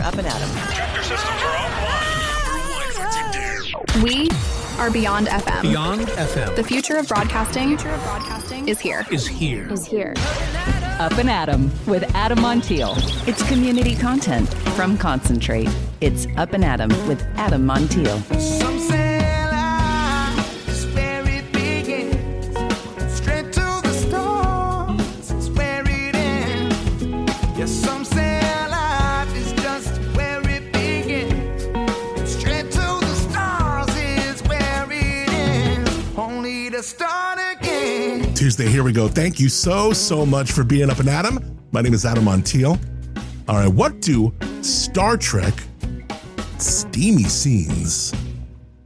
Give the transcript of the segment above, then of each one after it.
Up+Adam. Tractor systems are offline. We are Beyond FM. Beyond FM. The future of broadcasting is here. Up+Adam with Adam Montiel. It's community content from Concentrate. It's Up+Adam with Adam Montiel. Some say life is where it begins. Straight to the stars is where it ends. Yes, some say life is just where it begins. Straight to the stars is where it ends. Only to start again. Tuesday, here we go. Thank you so much for being Up+Adam. My name is Adam Montiel. All right, what do Star Trek, steamy scenes,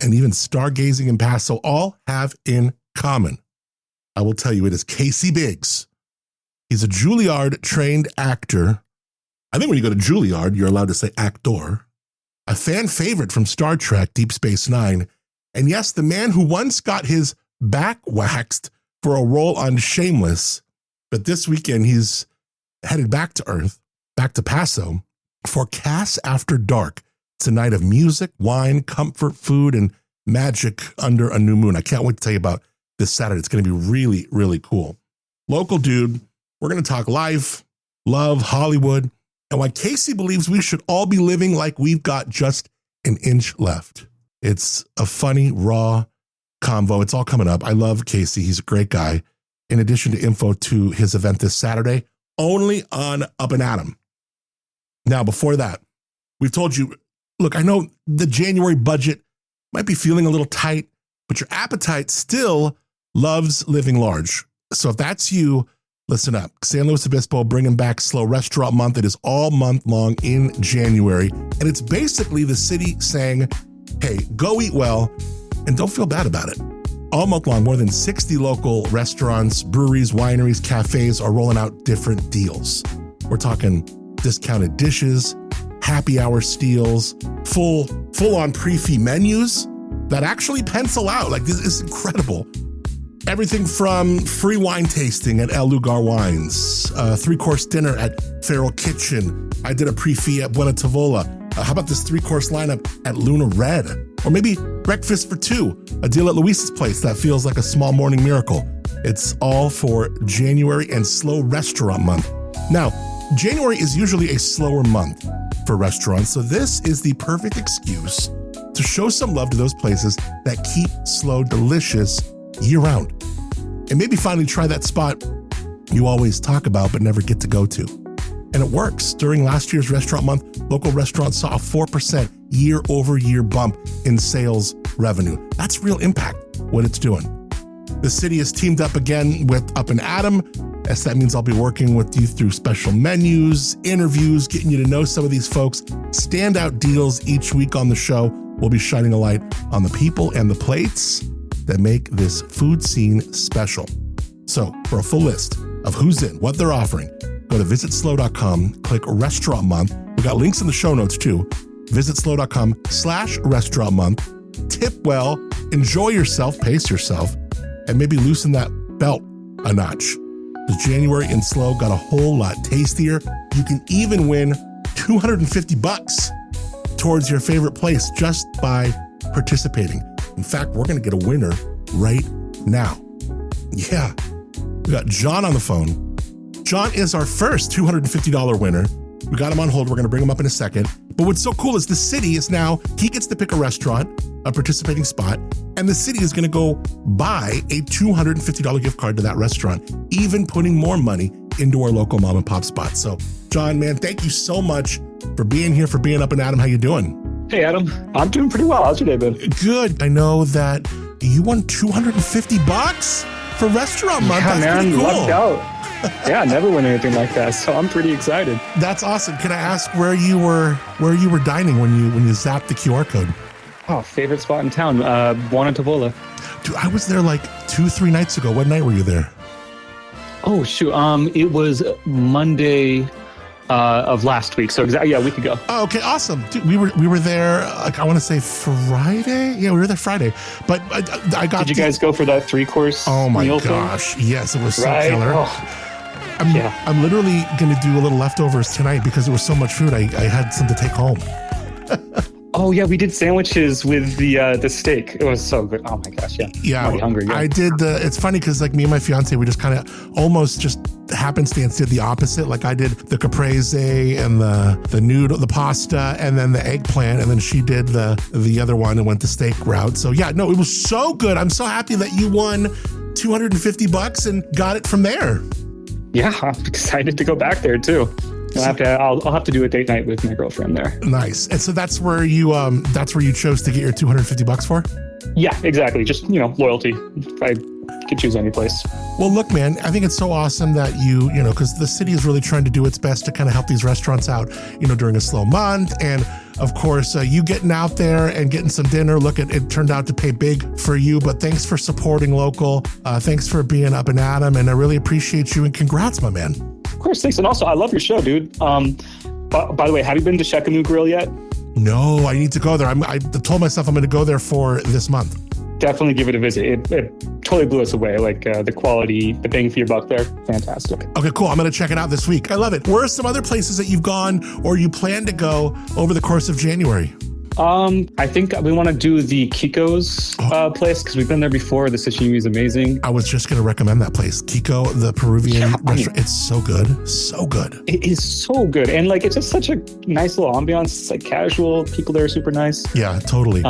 and even stargazing in Paso all have in common? I will tell you, it is Casey Biggs. He's a Juilliard-trained actor. I think when you go to Juilliard, you're allowed to say actor. A fan favorite from Star Trek, Deep Space Nine. And yes, the man who once got his back waxed for a role on Shameless. But this weekend, he's headed back to Earth, back to Paso, for CASS After Dark. It's a night of music, wine, comfort, food, and magic under a new moon. I can't wait to tell you about this Saturday. It's going to be really, really cool. Local dude, we're going to talk life, love, Hollywood, and why Casey believes we should all be living like we've got just an inch left. It's a funny, raw convo. It's all coming up. I love Casey. He's a great guy. In addition to info to his event this Saturday, only on Up+Adam. Now, before that, we've told you, look, I know the January budget might be feeling a little tight, but your appetite still loves living large. So if that's you, listen up. San Luis Obispo bringing back Slow Restaurant Month. It is all month long in January. And it's basically the city saying, hey, go eat well and don't feel bad about it. All month long, more than 60 local restaurants, breweries, wineries, cafes are rolling out different deals. We're talking discounted dishes, happy hour steals, full-on pre-fee menus that actually pencil out. Like, this is incredible. Everything from free wine tasting at El Lugar Wines, three-course dinner at Feral Kitchen. I did a pre-fee at Buena Tavola. How about this three-course lineup at Luna Red? Or maybe breakfast for two, a deal at Luis's Place that feels like a small morning miracle. It's all for January and Slow Restaurant Month. Now, January is usually a slower month for restaurants, so this is the perfect excuse to show some love to those places that keep slow delicious year-round. And maybe finally try that spot you always talk about but never get to go to. And it works. During last year's Restaurant Month, local restaurants saw a 4% year-over-year bump in sales revenue. That's real impact, what it's doing. The city has teamed up again with Up+Adam, as that means I'll be working with you through special menus, interviews, getting you to know some of these folks, standout deals each week on the show. We'll be shining a light on the people and the plates that make this food scene special. So for a full list of who's in, what they're offering, go to visitslow.com, click Restaurant Month. We got links in the show notes too. Visitslow.com/Restaurant Month. Tip well, enjoy yourself, pace yourself, and maybe loosen that belt a notch. The January in Slow got a whole lot tastier. You can even win $250 towards your favorite place just by participating. In fact, we're going to get a winner right now. Yeah, we got John on the phone. John is our first $250 winner. We got him on hold. We're going to bring him up in a second. But what's so cool is the city is now, he gets to pick a restaurant, a participating spot, and the city is going to go buy a $250 gift card to that restaurant, even putting more money into our local mom and pop spot. So, John, man, thank you so much for being here, for being Up+Adam. How you doing? Hey, Adam. I'm doing pretty well. How's your day been? Good. I know that you won $250 for Restaurant Month. Yeah, That's man, pretty cool. lucked out. Yeah, I never win anything like that, so I'm pretty excited. That's awesome. Can I ask where you were dining when you zapped the QR code? Oh, favorite spot in town, Buena Tavola. Dude, I was there like 2-3 nights ago. What night were you there? Oh shoot, it was Monday of last week, so exactly, yeah, a week ago. Oh, okay, awesome. Dude, we were there. Like, I want to say Friday. Yeah, we were there Friday. But I got. Did you guys go for that 3-course? Oh my meal gosh! Thing? Yes, it was so right? killer. Oh. I'm literally going to do a little leftovers tonight because there was so much food. I had some to take home. Oh yeah, we did sandwiches with the steak. It was so good. Oh my gosh, yeah. Yeah, I'm already hungry. Yeah. I did it's funny because like me and my fiance, we just kind of almost just happenstance did the opposite. Like I did the caprese and the noodle, the pasta, and then the eggplant, and then she did the other one and went the steak route. So yeah, no, it was so good. I'm so happy that you won $250 and got it from there. Yeah, I'm excited to go back there too. I'll have to do a date night with my girlfriend there. Nice. And so that's where you chose to get your $250 for? Yeah, exactly. Just, loyalty. I could choose any place. Well, look, man, I think it's so awesome that you know, because the city is really trying to do its best to kind of help these restaurants out, during a slow month. And of course, you getting out there and getting some dinner. Look, it turned out to pay big for you, but thanks for supporting local. Thanks for being Up and Adam. And I really appreciate you and congrats, my man. Of course, thanks. And also, I love your show, dude. By the way, have you been to Shekamu Grill yet? No, I need to go there. I told myself I'm going to go there for this month. Definitely give it a visit. It totally blew us away. Like the quality, the bang for your buck there, fantastic. Okay, cool. I'm going to check it out this week. I love it. Where are some other places that you've gone or you plan to go over the course of January? I think we want to do the Kiko's place because we've been there before. The sashimi is amazing. I was just going to recommend that place, Kiko, the Peruvian restaurant. It's so good, so good. It is so good, and like it's just such a nice little ambiance. It's like casual. People there are super nice. Yeah, totally.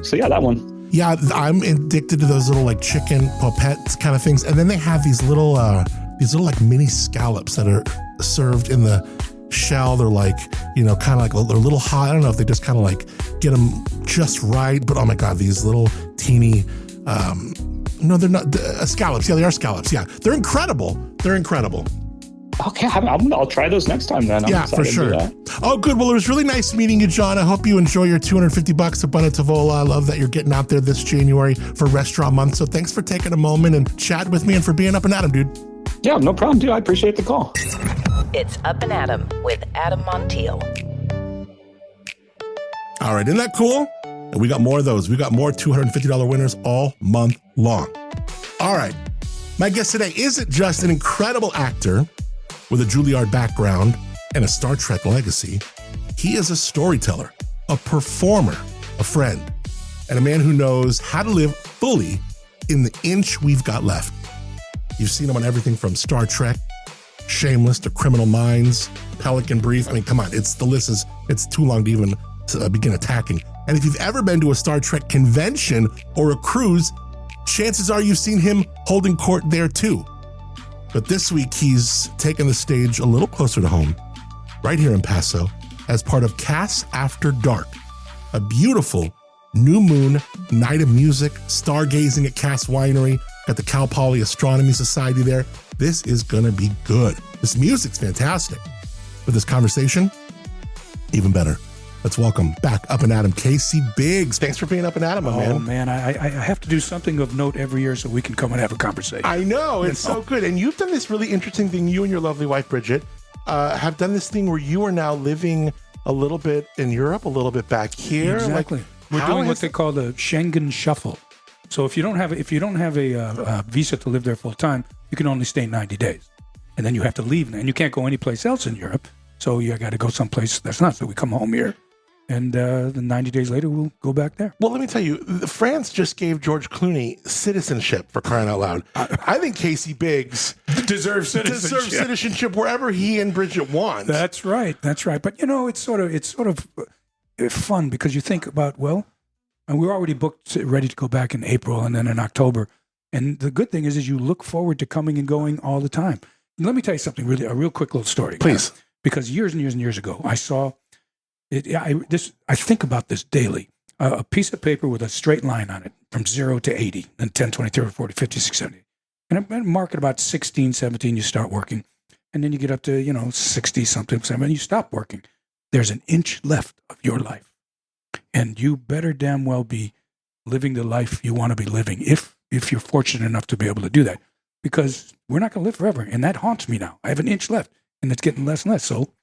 So yeah, that one. Yeah, I'm addicted to those little like chicken popettes kind of things, and then they have these little like mini scallops that are served in the shell. They're like, kind of like they're a little hot. I don't know if they just kind of like get them just right, but oh my God, these little teeny, no, they're not scallops. Yeah, they are scallops. Yeah, they're incredible. They're incredible. Okay, I'll try those next time then. Yeah, for sure. Oh, good. Well, it was really nice meeting you, John. I hope you enjoy your $250 at Buona Tavola. I love that you're getting out there this January for Restaurant Month. So thanks for taking a moment and chat with me and for being Up and Adam, dude. Yeah, no problem, dude. I appreciate the call. It's Up and Adam with Adam Montiel. All right, isn't that cool? And we got more of those. We got more $250 winners all month long. All right. My guest today isn't just an incredible actor with a Juilliard background and a Star Trek legacy. He is a storyteller, a performer, a friend, and a man who knows how to live fully in the inch we've got left. You've seen him on everything from Star Trek, Shameless to Criminal Minds, Pelican Brief. I mean, come on, it's too long to even begin attacking. And if you've ever been to a Star Trek convention or a cruise, chances are you've seen him holding court there too. But this week, he's taken the stage a little closer to home, right here in Paso, as part of CASS After Dark, a beautiful new moon night of music, stargazing at CASS Winery, got the Cal Poly Astronomy Society there. This is gonna be good. This music's fantastic. But this conversation, even better. Let's welcome back Up and Adam, Casey Biggs. Thanks for being Up and Adam, my man. Oh, man, I have to do something of note every year so we can come and have a conversation. I know, it's so good. And you've done this really interesting thing. You and your lovely wife, Bridget, have done this thing where you are now living a little bit in Europe, a little bit back here. Exactly. Like, we're doing what they call the Schengen Shuffle. So if you don't have a visa to live there full time, you can only stay 90 days. And then you have to leave. And you can't go anyplace else in Europe. So you got to go someplace that's not. So we come home here. And then 90 days later, we'll go back there. Well, let me tell you, France just gave George Clooney citizenship, for crying out loud. I think Casey Biggs deserves citizenship wherever he and Bridget want. That's right. But it's sort of fun because you think about, and we're already booked, ready to go back in April and then in October. And the good thing is you look forward to coming and going all the time. And let me tell you something, really, a real quick little story. Please. Because years and years and years ago, I saw it. I think about this daily. A piece of paper with a straight line on it from 0 to 80, then 10, 20, 30, 40, 50, 60, 70. And I mark it about 16, 17, you start working. And then you get up to, 60 something, and you stop working. There's an inch left of your life. And you better damn well be living the life you want to be living if you're fortunate enough to be able to do that. Because we're not going to live forever. And that haunts me now. I have an inch left, and it's getting less and less. So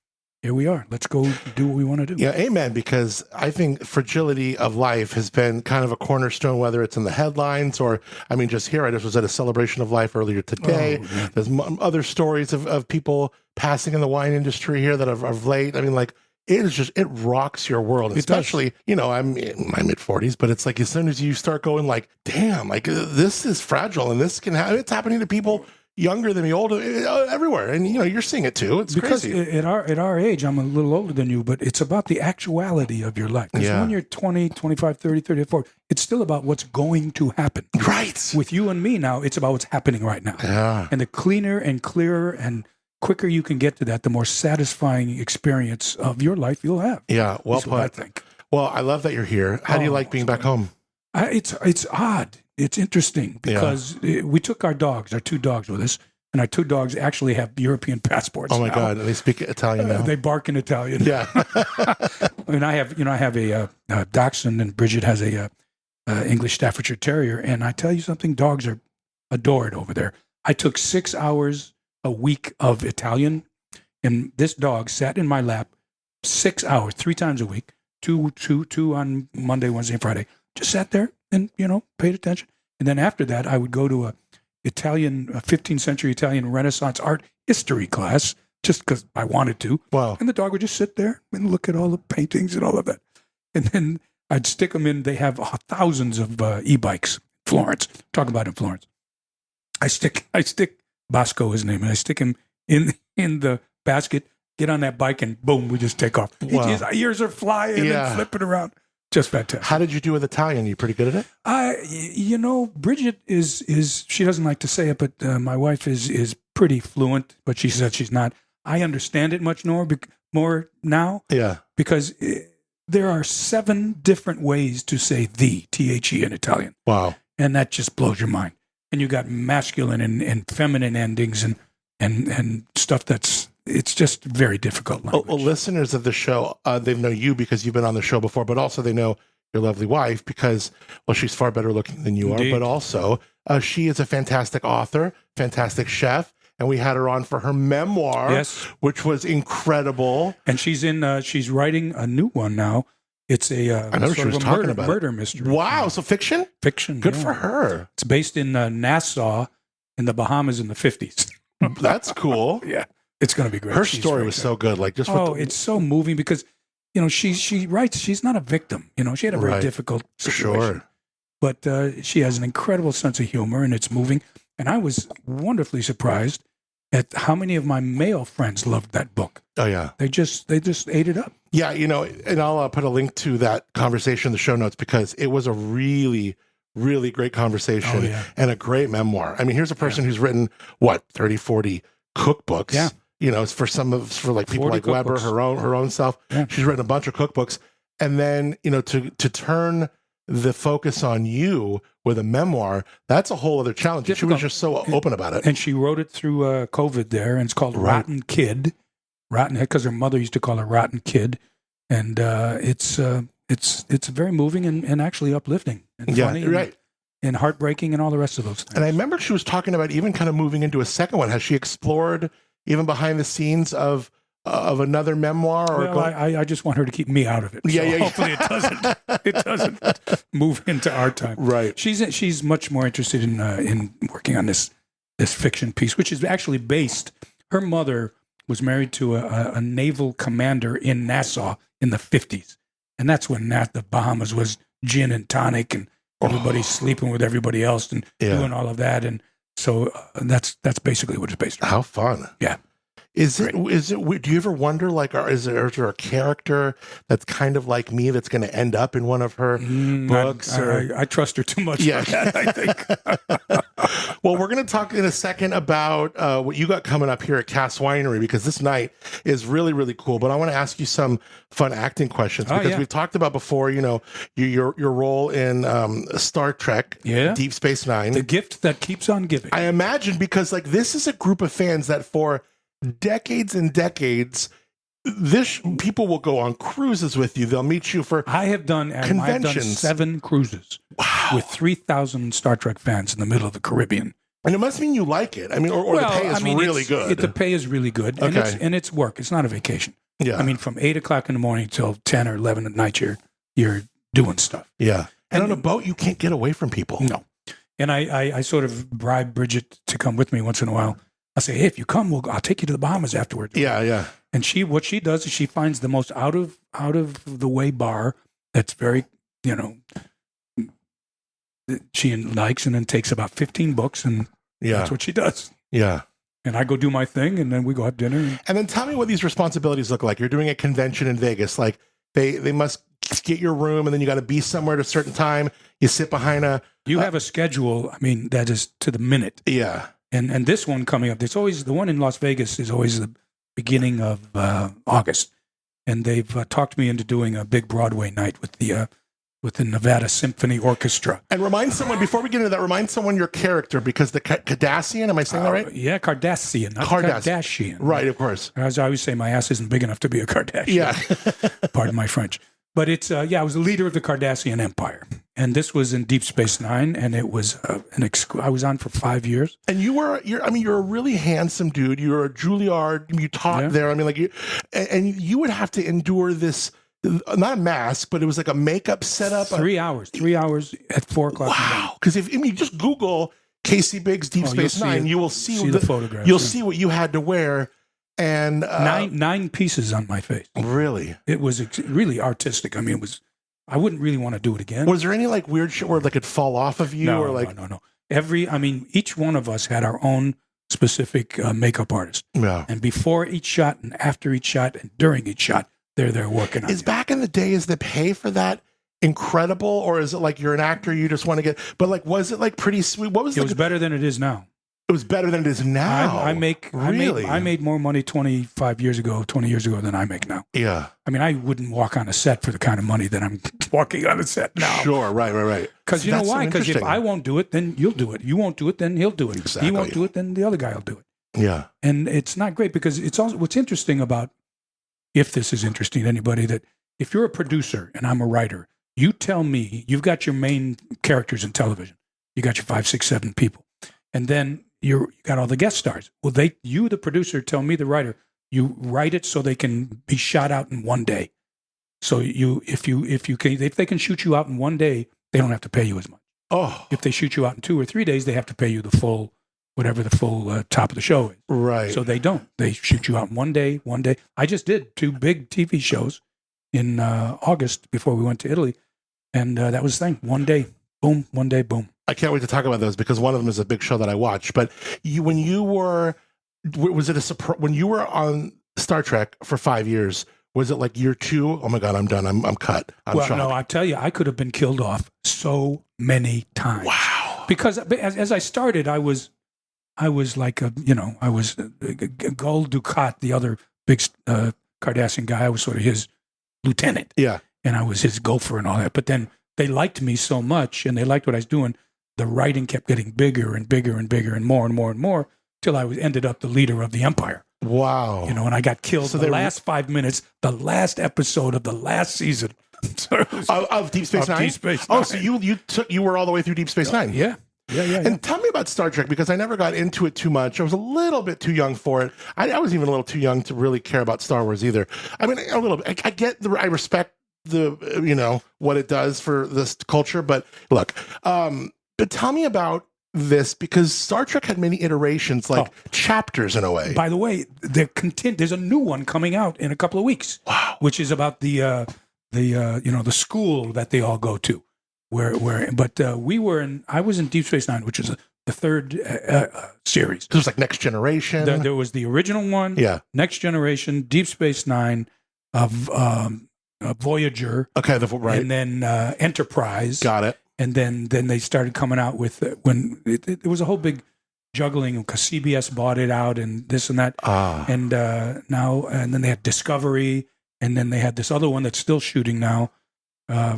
here we are. Let's go do what we want to do. Yeah, amen. Because I think fragility of life has been kind of a cornerstone, whether it's in the headlines or, I mean, just here, I just was at a celebration of life earlier today. Oh, yeah. There's other stories of people passing in the wine industry here that of late. I mean, like, it is just, it rocks your world, especially, you know, I'm in my mid 40s, but it's like, as soon as you start going like, damn, like this is fragile and this can happen. It's happening to people younger than me, older, everywhere. And, you know, you're seeing it too. It's because crazy. at our age, I'm a little older than you, but it's about the actuality of your life. Because when you're 20, 25, 30, 34, it's still about what's going to happen. Right. With you and me now, it's about what's happening right now. Yeah. And the cleaner and clearer and quicker you can get to that, the more satisfying experience of your life you'll have. Yeah. Well That's what I put. think. Well, I love that you're here. How do you like being back home? It's odd. It's interesting because we took our two dogs with us, and our two dogs actually have European passports. Oh my now. God. They speak Italian now. They bark in Italian. Yeah. And I have a Dachshund, and Bridget has a English Staffordshire Terrier. And I tell you something, dogs are adored over there. I took 6 hours a week of Italian, and this dog sat in my lap 6 hours, 3 times a week, two on Monday, Wednesday, and Friday. Just sat there and, you know, paid attention. And then after that, I would go to a 15th century Italian Renaissance art history class just because I wanted to. Wow. And the dog would just sit there and look at all the paintings and all of that. And then I'd stick them in. They have thousands of e-bikes. Florence. Talk about in Florence. I stick Bosco, his name, and I stick him in the basket, get on that bike, and boom, we just take off. Wow. His ears are flying and flipping around. Just fantastic. How did you do with Italian? You pretty good at it? You know, Bridget is she doesn't like to say it, but my wife is pretty fluent, but she said she's not. I understand it much more now. Yeah. Because there are 7 different ways to say the, T-H-E in Italian. Wow. And that just blows your mind. And you got masculine and feminine endings and stuff it's just very difficult language. Well, listeners of the show, they know you because you've been on the show before, but also they know your lovely wife because, well, she's far better looking than you Indeed. are, but also she is a fantastic author, fantastic chef, and we had her on for her memoir, Yes. which was incredible. And she's writing a new one now. It's a I know sort she of was a talking about murder mystery. Wow, so fiction? Fiction. Good yeah. for her. It's based in Nassau in the Bahamas in the 50s. That's cool. Yeah. It's going to be great. Her She's story very was good. so good. Like just with It's so moving because, you know, she writes, she's not a victim. You know, she had a very Right. difficult situation. Sure. But she has an incredible sense of humor and it's moving. And I was wonderfully surprised at how many of my male friends loved that book. Oh yeah. They just ate it up. Yeah, you know, and I'll put a link to that conversation in the show notes because it was a really, really great conversation Oh, yeah. and a great memoir. I mean, here's a person who's written, 30, 40 cookbooks. Yeah. You know, it's for like people 40 like Weber, cookbooks. her own self. Yeah. She's written a bunch of cookbooks. And then, you know, to turn the focus on you with a memoir, that's a whole other challenge. She Difficult. was just so open about it. And she wrote it through COVID there, and it's called Right. Rotten Kid. Rotten because her mother used to call her Rotten Kid. And it's very moving and actually uplifting and Yeah, funny right. and heartbreaking and all the rest of those things. And I remember she was talking about even kind of moving into a second one. Has she explored even behind the scenes of another memoir? Or Well, I just want her to keep me out of it. Yeah, So yeah, yeah. Hopefully it doesn't move into our time. Right. She's much more interested in working on this fiction piece, which is actually based. Her mother was married to a naval commander in Nassau in the 50s, and that's when the Bahamas was gin and tonic, and everybody sleeping with everybody else and doing all of that, and so that's basically what it's based on. How fun. Yeah. Is it, do you ever wonder, like, is there a character that's kind of like me that's going to end up in one of her books? I trust her too much Yeah. for that, I think. Well, we're going to talk in a second about what you got coming up here at CASS Winery, because this night is really, really cool. But I want to ask you some fun acting questions because we've talked about before, you know, your role in Star Trek, Deep Space Nine. The gift that keeps on giving. I imagine because, like, this is a group of fans that for decades and decades, people will go on cruises with you. They'll meet you for I've done conventions. 7 cruises with 3,000 Star Trek fans in the middle of the Caribbean. And it must mean you like it. I mean, or the pay is really good. The pay is really good, Okay. and it's work. It's not a vacation. Yeah. I mean, from 8 o'clock in the morning till 10 or 11 at night, you're doing stuff. Yeah. And on a boat, you can't get away from people. No. And I sort of bribe Bridget to come with me once in a while. I say, hey, if you come, I'll take you to the Bahamas afterwards. Yeah, yeah. And what she does is she finds the most out of the way bar that's very, she likes, and then takes about 15 books, and that's what she does. Yeah. And I go do my thing, and then we go have dinner. And then tell me what these responsibilities look like. You're doing a convention in Vegas. Like they must get your room, and then you got to be somewhere at a certain time. You sit behind You have a schedule. I mean, that is to the minute. Yeah. And this one coming up, there's always the one in Las Vegas is always the beginning of August, and they've talked me into doing a big Broadway night with the Nevada Symphony Orchestra. And remind someone, before we get into that, remind someone your character, because the Kardashian, am I saying that right? Yeah, Kardashian, not Kardashian. Right, of course. As I always say, my ass isn't big enough to be a Kardashian. Yeah. Pardon my French. But it's, I was the leader of the Kardashian Empire. And this was in Deep Space Nine, and it was I was on for 5 years. And you're a really handsome dude. You're a Juilliard. You taught there. I mean, and you would have to endure this, not a mask, but it was like a makeup setup. 3 hours at 4 o'clock. Wow. Because if you just Google Casey Biggs Deep Space Nine, you will see the photographs. You'll see what you had to wear. And nine pieces on my face. Really? It was really artistic. I mean, I wouldn't really want to do it again. Was there any like weird shit where like it'd fall off of you? No. Each one of us had our own specific makeup artist. Yeah. And before each shot and after each shot and during each shot, they're there working on it. Back in the day, is the pay for that incredible, or is it like you're an actor, you just want to get, but like, was it like pretty sweet? What was it? It was better than it is now. It was better than it is now. I made more money 20 years ago than I make now. Yeah. I mean, I wouldn't walk on a set for the kind of money that I'm walking on a set now. Sure, right. Because you know why? Because if I won't do it, then you'll do it. You won't do it, then he'll do it. Exactly. He won't do it, then the other guy will do it. Yeah. And it's not great because it's also what's interesting about, if this is interesting to anybody, that if you're a producer and I'm a writer, you tell me you've got your main characters in television. You got your 5, 6, 7 people. And then you got all the guest stars. Well, you, the producer, tell me, the writer, you write it so they can be shot out in one day. So if they can shoot you out in one day, they don't have to pay you as much. Oh, if they shoot you out in 2 or 3 days, they have to pay you the full, whatever the full top of the show is. Right. So they don't. They shoot you out in one day. I just did 2 big TV shows in August before we went to Italy, and that was the thing. One day, boom. One day, boom. I can't wait to talk about those because one of them is a big show that I watched. But when you were on Star Trek for 5 years, was it like year 2? Oh my God, I'm done. I'm cut. I'm shocked. No, I tell you, I could have been killed off so many times. Wow. Because as I started, I was like I was Gul Dukat, the other big Cardassian guy. I was sort of his lieutenant. Yeah. And I was his gopher and all that. But then they liked me so much, and they liked what I was doing. The writing kept getting bigger and bigger and bigger and more and more and more till I ended up the leader of the Empire. Wow. And I got killed the last 5 minutes, the last episode of the last season. of Deep Space Nine? Deep Space Nine. Oh, so you were all the way through Deep Space Nine? Yeah. And tell me about Star Trek, because I never got into it too much. I was a little bit too young for it. I was even a little too young to really care about Star Wars either. I mean, a little bit. I respect the, what it does for this culture. But look, but tell me about this, because Star Trek had many iterations, like chapters in a way. By the way, there's a new one coming out in a couple of weeks. Wow. Which is about the school that they all go to. I was in Deep Space Nine, which is the third series. So it was like Next Generation. There was the original one, Next Generation, Deep Space Nine, Voyager, right, and then Enterprise. Got it. And then they started coming out with when it was a whole big juggling because CBS bought it out and this and that, and then they had Discovery, and then they had this other one that's still shooting now.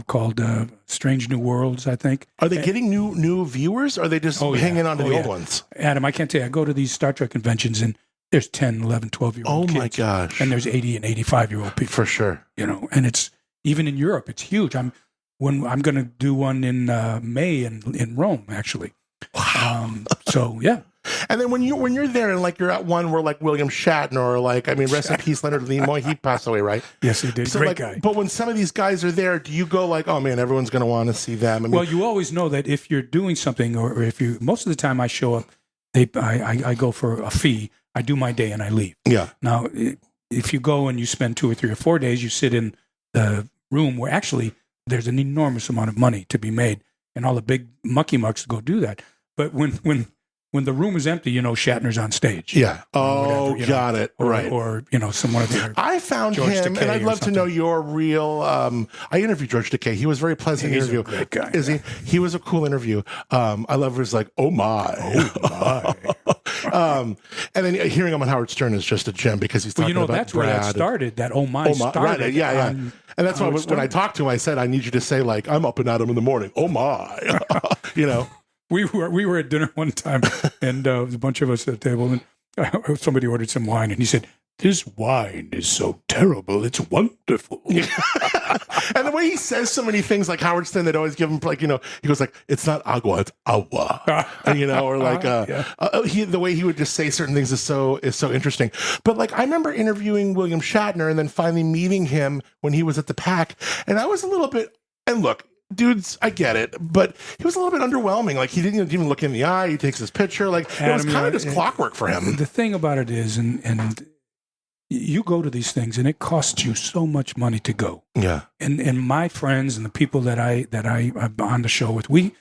Called Strange New Worlds, I think. Are they getting new viewers? Or are they just hanging on to the old ones? Adam, I can't tell you. I go to these Star Trek conventions and there's 10, 11, 12-year-old kids. Oh, my gosh. And there's 80 and 85-year-old people. For sure. And it's, even in Europe, it's huge. I'm going to do one in May in Rome, actually. Wow. So, yeah. And then when you're there and like you're at one where like William Shatner or like, I mean, rest in peace, Leonard Nimoy, he passed away, right? Yes, he did. So Great like, guy. but when some of these guys are there, do you go like, oh man, everyone's going to want to see them? I mean, Well, you always know that if you're doing something, or if you, most of the time I show up, I go for a fee. I do my day and I leave. yeah, Now, if you go and you spend 2 or 3 or 4 days, you sit in the room where actually there's an enormous amount of money to be made, and all the big mucky mucks go do that. But when the room is empty, you know Shatner's on stage. yeah. Or Oh, whatever, you got know, it. Or, Right. Or someone of the. I found George him, Takei and I'd or love to know something. your real. I interviewed George Takei. He was a very pleasant He's a interview. great guy, Is he? He was a cool interview. I love his like, oh my. And then hearing him on Howard Stern is just a gem because he's Well, talking you know about that's where that Brad. started. That oh my started. Right, yeah. on And that's why Howard when Stern. I talked to him, I said, I need you to say like, I'm up and at him in the morning. Oh my, you know. We were at dinner one time, and there was a bunch of us at the table, and somebody ordered some wine, and he said, "This wine is so terrible, it's wonderful." And the way he says so many things, like Howard Stern, they'd always give him like, you know, he goes like, it's not agua, it's agua, and, you know, or like the way he would just say certain things is so interesting. But like I remember interviewing William Shatner and then finally meeting him when he was at the PAC, and I was a little bit. And look, dudes, I get it, but he was a little bit underwhelming. Like he didn't even look in the eye. He takes his picture. Like it was Adam, kind of just clockwork for him. The thing about it is, and you go to these things, and it costs you so much money to go. Yeah, And my friends and the people that I'm on the show with, we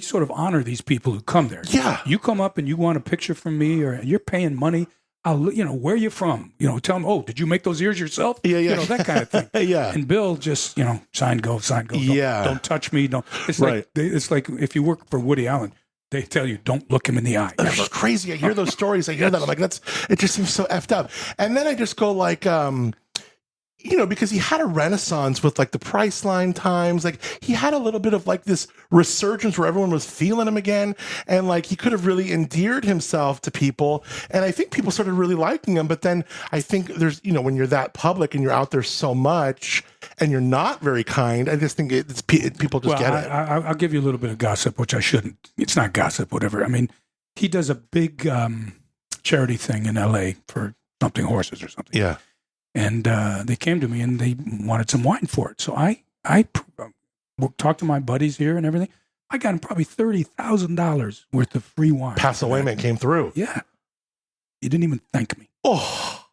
sort of honor these people who come there. Yeah. You come up and you want a picture from me, or you're paying money. Where are you from? Tell them, oh, did you make those ears yourself? Yeah. That kind of thing. Yeah. And Bill just, sign, go. Yeah. Don't touch me. Don't. It's Right. it's like if you work for Woody Allen, they tell you, don't look him in the eye. It's just crazy. I hear those stories. I hear that. I'm like, it just seems so effed up. And then I just go like, because he had a renaissance with like the Priceline times. Like he had a little bit of like this resurgence where everyone was feeling him again. And like he could have really endeared himself to people. And I think people started really liking him. But then I think there's, when you're that public and you're out there so much and you're not very kind, I just think people just get it. I'll give you a little bit of gossip, which I shouldn't. It's not gossip, whatever. I mean, he does a big charity thing in L.A. for something horses or something. Yeah. And they came to me and they wanted some wine for it. So I talked to my buddies here and everything. I got him probably $30,000 worth of free wine. Paso Wayman came through. Yeah. He didn't even thank me. Oh,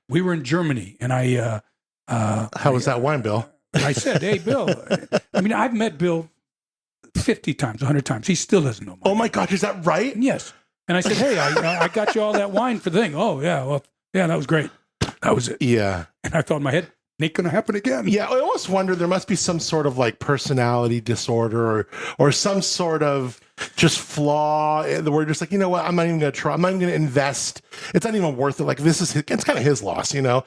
We were in Germany and how was that wine, Bill? I said, hey, Bill. I mean, I've met Bill 50 times, 100 times. He still doesn't know. Oh my gosh, is that right? Yes. And I said, hey, I got you all that wine for the thing. Oh, yeah. Well, yeah, that was great. That was it. Yeah. And I thought in my head, ain't going to happen again. Yeah, I almost wonder there must be some sort of like personality disorder or some sort of just flaw where we're just like, you know what, I'm not even going to try. I'm not even going to invest. It's not even worth it. Like it's kind of his loss, Yeah.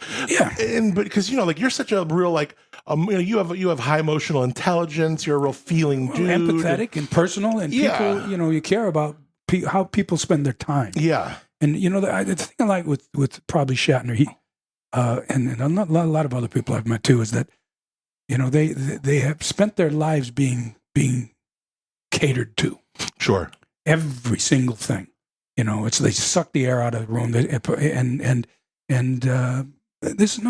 But because, like you're such a real like, you have high emotional intelligence. You're a real feeling dude. Empathetic and personal. And people, you care about how people spend their time. Yeah. And, the thing I like with probably Shatner, and a lot of other people I've met too, is that, they have spent their lives being catered to. Sure. Every single thing. They suck the air out of the room, and there's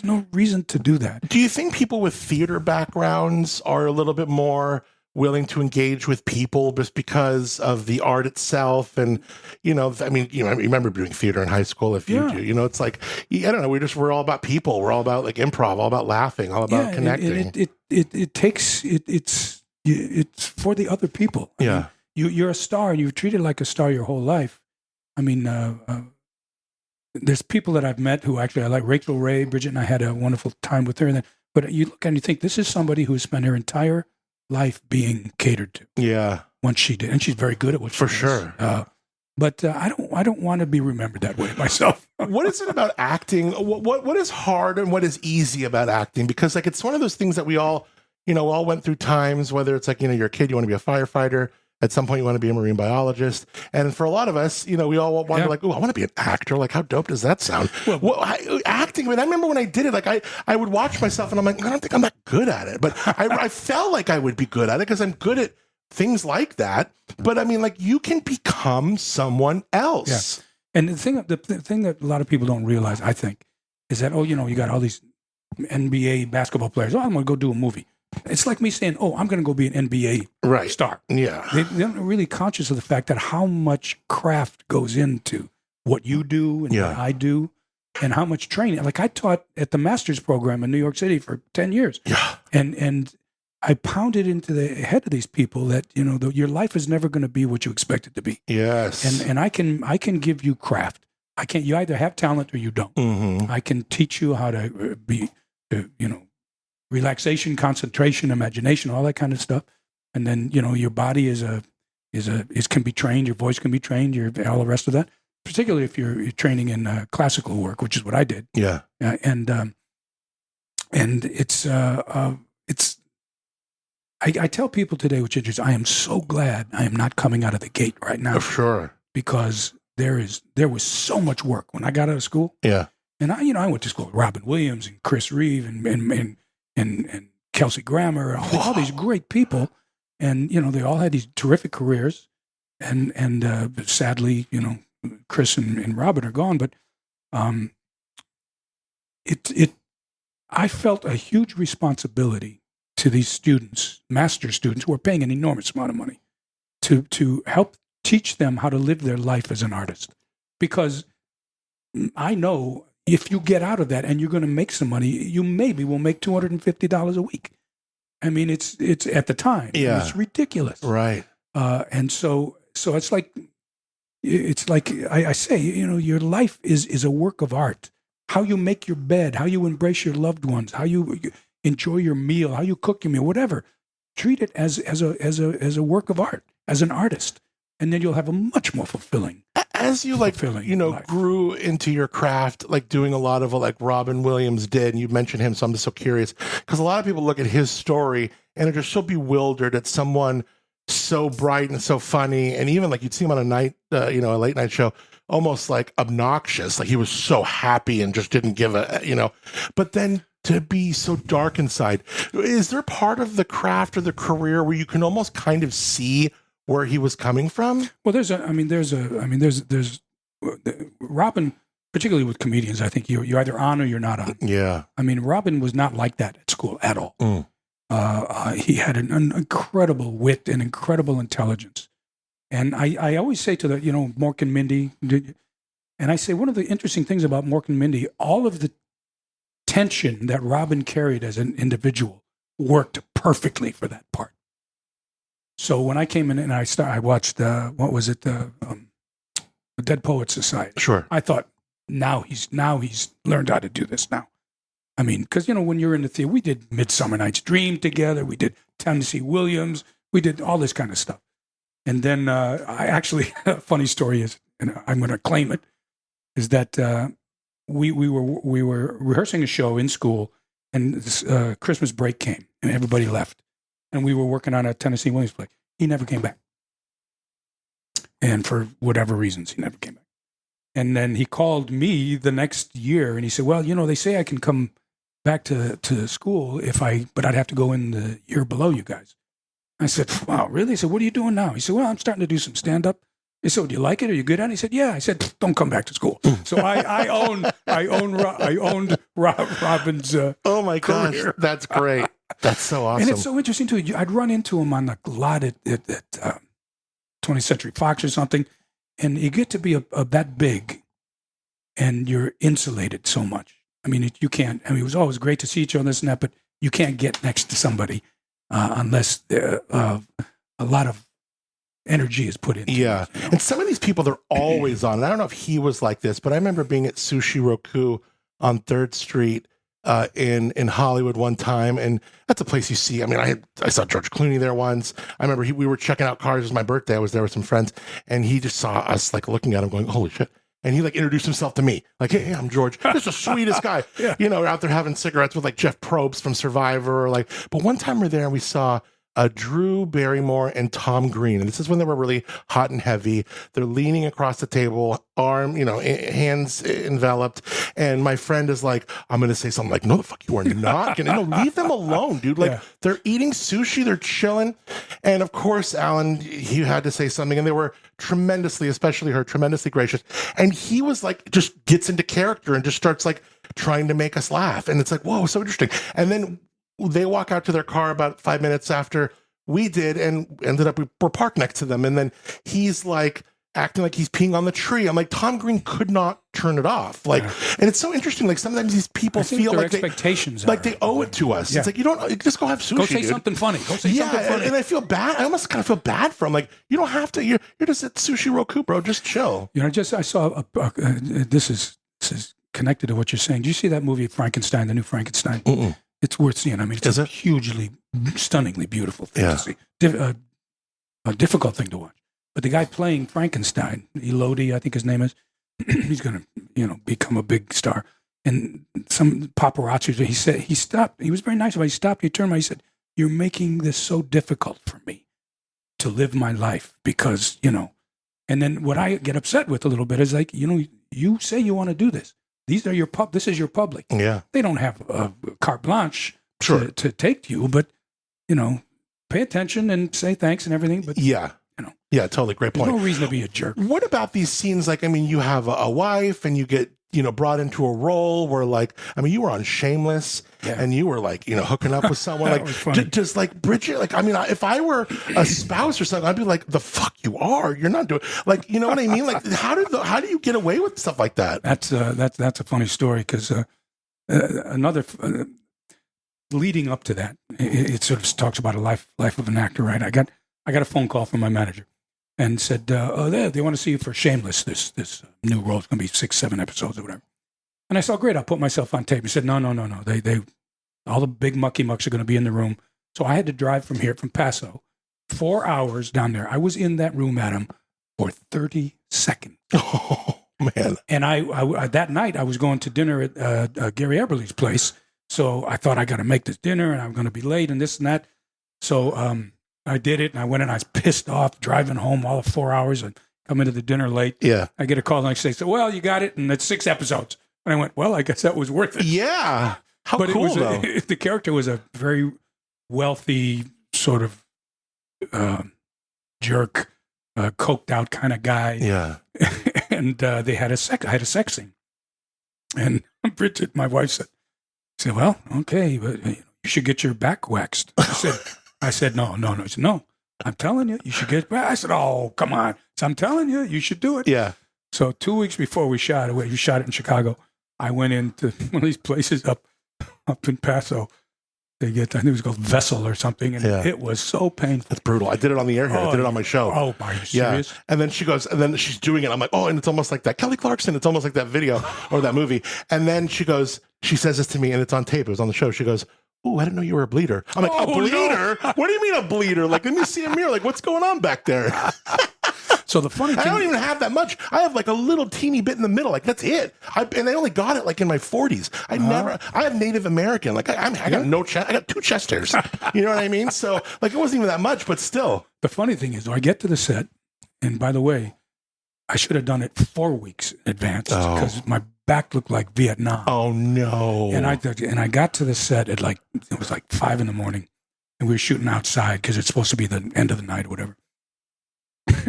no reason to do that. Do you think people with theater backgrounds are a little bit more willing to engage with people just because of the art itself? And, I remember doing theater in high school. If you do, it's like, I don't know. We're all about people. We're all about like improv, all about laughing, all about connecting. It's for the other people. I mean, you're a star and you're treated like a star your whole life. I mean, there's people that I've met who actually I like. Rachel Ray, Bridget and I had a wonderful time with her. But you look and you think, this is somebody who has spent her entire life being catered to. Yeah. Once she did. And she's very good at what she does. For sure. But I don't want to be remembered that way myself. What is it about acting? What is hard and what is easy about acting? Because like it's one of those things that we all went through times, whether it's like, you're a kid, you want to be a firefighter. At some point, you want to be a marine biologist. And for a lot of us, we all want to like, oh, I want to be an actor. Like, how dope does that sound? Acting, I remember when I did it, like I would watch myself and I'm like, I don't think I'm that good at it. But I felt like I would be good at it because I'm good at things like that. But I mean, like, you can become someone else. Yeah. And the thing that a lot of people don't realize, I think, is that, you got all these NBA basketball players. Oh, I'm going to go do a movie. It's like me saying, oh, I'm going to go be an NBA star. Yeah. They're not really conscious of the fact that how much craft goes into what you do and what I do, and how much training. Like, I taught at the master's program in New York City for 10 years. Yeah. And I pounded into the head of these people that, your life is never going to be what you expect it to be. Yes. And I can give you craft. You either have talent or you don't. Mm-hmm. I can teach you how to be, relaxation, concentration, imagination, all that kind of stuff. And then, your body can be trained, your voice can be trained, all the rest of that. Particularly if you're training in classical work, which is what I did. Yeah. And it's I tell people today, which is, I am so glad I am not coming out of the gate right now. Sure. Because there was so much work when I got out of school. Yeah. And I went to school with Robin Williams and Chris Reeve and Kelsey Grammer, all these great people. And, they all had these terrific careers. And sadly, Chris and Robin are gone, but I felt a huge responsibility to these students, master students, who are paying an enormous amount of money to help teach them how to live their life as an artist. Because I know if you get out of that and you're going to make some money, you maybe will make $250 a week. I mean, it's at the time, it's ridiculous, right? And so it's like I say, your life is a work of art. How you make your bed, how you embrace your loved ones, how you enjoy your meal, how you cook your meal, whatever. Treat it as a work of art, as an artist, and then you'll have a much more fulfilling. As you life. grew into your craft, like doing a lot of what like Robin Williams did, and you mentioned him, so I'm just so curious because a lot of people look at his story and are just so bewildered at someone so bright and so funny, and even like you'd see him on a late night show, almost like obnoxious, like he was so happy and just didn't give a, but then to be so dark inside. Is there part of the craft or the career where you can almost kind of see where he was coming from? Well, there's Robin, particularly with comedians, I think you're either on or you're not on. Yeah. I mean, Robin was not like that at school at all. Mm. He had an incredible wit and incredible intelligence. And I always say to Mork and Mindy, and I say one of the interesting things about Mork and Mindy, all of the tension that Robin carried as an individual worked perfectly for that part. So when I came in and I watched, the Dead Poets Society. Sure. I thought, now he's learned how to do this now. I mean, because, when you're in the theater, we did Midsummer Night's Dream together. We did Tennessee Williams. We did all this kind of stuff. And then I actually, a funny story is, and I'm going to claim it, is that we were rehearsing a show in school, and this Christmas break came, and everybody left. And we were working on a Tennessee Williams play. He never came back. And for whatever reasons, he never came back. And then he called me the next year, and he said, well, they say I can come back to school but I'd have to go in the year below you guys. I said, wow, really? He said, what are you doing now? He said, well, I'm starting to do some stand-up. He said, do you like it? Are you good at it? He said, yeah. I said, don't come back to school. So I owned Robin's oh my gosh, career. That's great. That's so awesome. And it's so interesting too. I'd run into him on the lot at 20th Century Fox or something, and you get to be that big, and you're insulated so much. I mean, you can't. I mean, it was always great to see each other and this and that, but you can't get next to somebody unless a lot of energy is put into it. And some of these people, they're always on. And I don't know if he was like this, but I remember being at Sushi Roku on 3rd Street in Hollywood one time, and that's a place you see. I mean, I saw George Clooney there once. I remember we were checking out cars. It was my birthday. I was there with some friends, and he just saw us like looking at him, going, "Holy shit!" And he like introduced himself to me, like, "Hey, I'm George. This is the sweetest guy." Out there having cigarettes with like Jeff Probst from Survivor, or like. But one time we're there and we saw Drew Barrymore and Tom Green. And this is when they were really hot and heavy. They're leaning across the table, hands enveloped. And my friend is like, I'm going to say something like, no, the fuck you are not going to. Leave them alone, dude. Like, they're eating sushi. They're chilling. And of course, Alan, he had to say something. And they were tremendously, especially her, tremendously gracious. And he was like, just gets into character and just starts like trying to make us laugh. And it's like, whoa, so interesting. And then they walk out to their car about 5 minutes after we did, and ended up, we're parked next to them. And then he's like acting like he's peeing on the tree. I'm like, Tom Green could not turn it off. Like, and it's so interesting. Like sometimes these people feel like expectations they owe it to us. It's like, you don't just go have sushi. Go say something funny. Go say something funny. And I feel bad. I almost kind of feel bad for him. Like, you don't have to. You're just at Sushi Roku, bro. Just chill. I saw this is connected to what you're saying. Do you see that movie Frankenstein, the new Frankenstein? Mm-mm. It's worth seeing. I mean, it's hugely, stunningly beautiful thing to see. A difficult thing to watch. But the guy playing Frankenstein, Elodie, I think his name is, he's going to, become a big star. And some paparazzi, he stopped. He was very nice about it. He stopped. He turned around. He said, "You're making this so difficult for me to live my life because, And then what I get upset with a little bit is like, you say you want to do this. This is your public. Yeah. They don't have a carte blanche Sure. to take you, but, pay attention and say thanks and everything. But yeah, totally. Great point. There's no reason to be a jerk. What about these scenes? Like, I mean, you have a wife and you get, brought into a role where you were on Shameless and you were like, hooking up with someone like just like Bridget. Like, I mean, if I were a spouse or something, I'd be like, the fuck you are, you're not doing like, you know what I mean? Like, how do you get away with stuff like that? That's a funny story. Cause, leading up to that, it sort of talks about a life of an actor, right? I got a phone call from my manager and said, they want to see you for Shameless, this new role. It's going to be 6-7 episodes or whatever. And I said, great, I'll put myself on tape. He said, no. They all the big mucky mucks are going to be in the room. So I had to drive from Paso, 4 hours down there. I was in that room, Adam, for 30 seconds. Oh, man. And I that night, I was going to dinner at Gary Eberle's place. So I thought I got to make this dinner and I'm going to be late and this and that. So I did it and I went and I was pissed off driving home all of 4 hours and come into the dinner late. Yeah. I get a call the next day. So, well, you got it. And it's 6 episodes. And I went, well, I guess that was worth it. Yeah. How cool, though. The character was a very wealthy sort of jerk, coked out kind of guy. Yeah. And I had a sex scene. And Bridget, my wife, said, well, okay, but you should get your back waxed. I said, no. He said, no, I'm telling you, you should get it. I said, oh, come on. So I'm telling you, you should do it. Yeah. So 2 weeks before we shot it in Chicago, I went into one of these places up in Paso. I think it was called Vessel or something, and it was so painful. It's brutal. I did it on the air here. I did it on my show. Oh, are you serious? Yeah. And then she goes, and then she's doing it. I'm like, oh, and it's almost like that. Kelly Clarkson. It's almost like that video or that movie. And then she says this to me, and it's on tape. It was on the show. She goes, oh, I didn't know you were a bleeder. I'm like, a bleeder? No. What do you mean a bleeder? Like, let me see a mirror. Like, what's going on back there? So the funny thing, I don't even have that much. I have like a little teeny bit in the middle. Like, that's it. And I only got it like in my 40s. I have Native American. Like, I got no chest. I got 2 chest hairs. You know what I mean? So, like, it wasn't even that much, but still. The funny thing is, I get to the set, and by the way, I should have done it 4 weeks in advance because my back looked like Vietnam. Oh, no. And I got to the set at it was like 5 a.m, and we were shooting outside because it's supposed to be the end of the night or whatever.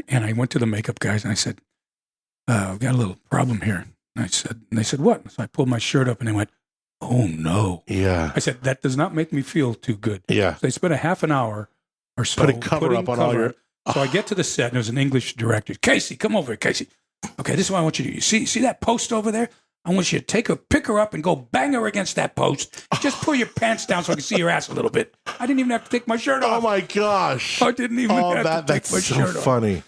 And I went to the makeup guys and I said, we've got a little problem here. And they said, what? So I pulled my shirt up and they went, oh no. Yeah. I said, that does not make me feel too good. Yeah. So they spent a half an hour or so putting cover up on all your. So I get to the set and there's an English director. Casey, come over here, Casey. Okay, this is what I want you to do. You see that post over there? I want you to pick her up and go bang her against that post. Just pull your pants down so I can see your ass a little bit. I didn't even have to take my shirt off. Oh my gosh. I didn't even have to take my shirt off. That's so funny.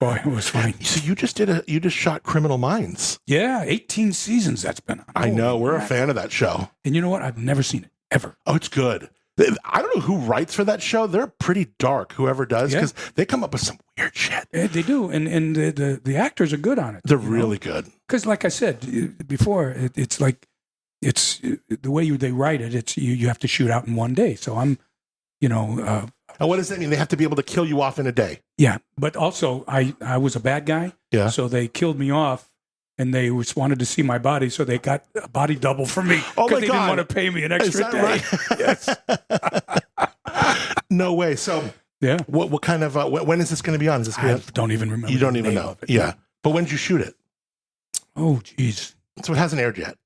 Boy, it was funny. So you just shot Criminal Minds. Yeah, 18 seasons that's been on. I know. We're a fan of that show. And you know what? I've never seen it, ever. Oh, it's good. I don't know who writes for that show. They're pretty dark, whoever does, because they come up with some weird shit. Yeah, they do. And the actors are good on it. They're really good. Because like I said before, it's like, it's the way they write it, it's you have to shoot out in one day. So I'm, And what does that mean? They have to be able to kill you off in a day. Yeah, but also I was a bad guy. Yeah. So they killed me off, and they just wanted to see my body, so they got a body double for me because Oh my they didn't God. want to pay me an Is extra that day. right? Yes. No way. So Yeah. what kind of, when is this going to be on? Is this I gonna, don't even remember. you don't the even name know. of it. Yeah. But when did you shoot it? Oh, geez. So it hasn't aired yet.